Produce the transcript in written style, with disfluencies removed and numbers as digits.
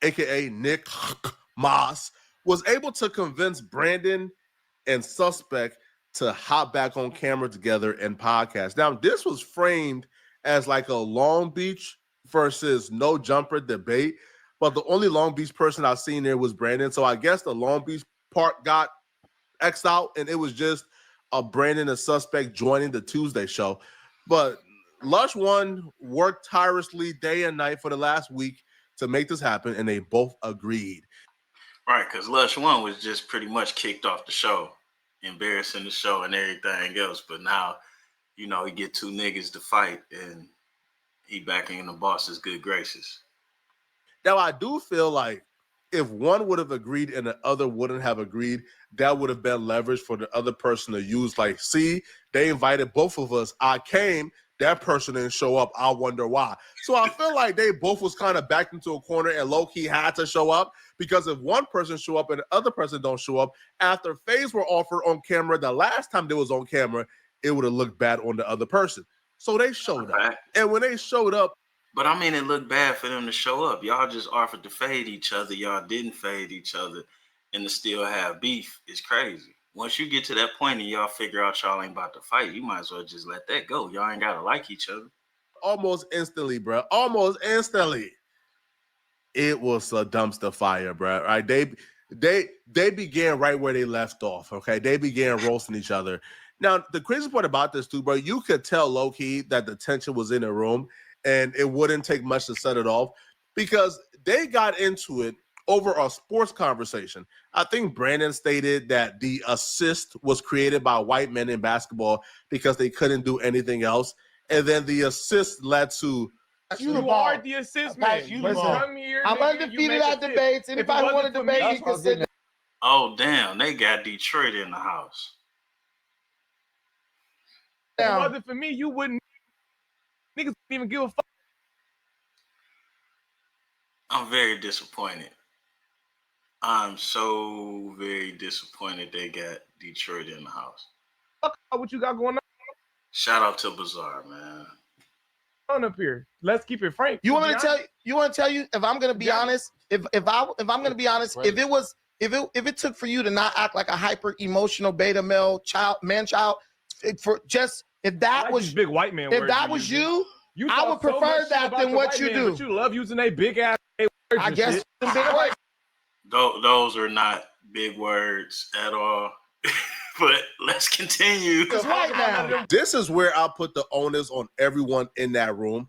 aka Nick Moss, was able to convince Brandon and Suspect to hop back on camera together and podcast. Now, this was framed as like a Long Beach versus No Jumper debate, but the only Long Beach person I've seen there was Brandon. So I guess the Long Beach part got X'd out, and it was just a Brandon and Suspect joining the Tuesday show. But Lush One worked tirelessly day and night for the last week to make this happen, and they both agreed. Right, because Lush One was just pretty much kicked off the show, embarrassing the show and everything else. But now, you know, he get two niggas to fight, and he back in the boss's good graces. Now, I do feel like if one would have agreed and the other wouldn't have agreed, that would have been leverage for the other person to use. Like, see, they invited both of us. I came. That person didn't show up. I wonder why. So I feel like they both was kind of backed into a corner and low-key had to show up, because if one person show up and the other person don't show up, after phase were offered on camera the last time they was on camera, it would have looked bad on the other person. So they showed up. And when they showed up, but I mean, it looked bad for them to show up. Y'all just offered to fade each other. Y'all didn't fade each other, and to still have beef is crazy. Once you get to that point and y'all figure out y'all ain't about to fight, you might as well just let that go. Y'all ain't gotta like each other. Almost instantly, bro. Almost instantly, it was a dumpster fire, bro. Right? They began right where they left off. Okay, they began roasting each other. Now, the crazy part about this too, bro, you could tell low key that the tension was in the room, and it wouldn't take much to set it off, because they got into it over a sports conversation. I think Brandon stated that the assist was created by white men in basketball because they couldn't do anything else. And then the assist led to... You are the assist man. I'm undefeated at debates. Anybody want to debate, you can sit. Oh, damn. They got Detroit in the house. If it wasn't for me, you wouldn't. Niggas wouldn't even give a fuck. I'm very disappointed. I'm so very disappointed they got Detroit in the house. Fuck what you got going on. Shout out to Bizarre, man. On up here. Let's keep it frank. You want me to tell you? You want to tell you? If I'm gonna be honest, if I'm gonna be honest, if it took for you to not act like a hyper emotional beta male child, if that was big white man, if that was you, I would prefer that than what you do. But you love using a big ass. I guess big words. Those are not big words at all. But let's continue. This is where I put the onus on everyone in that room.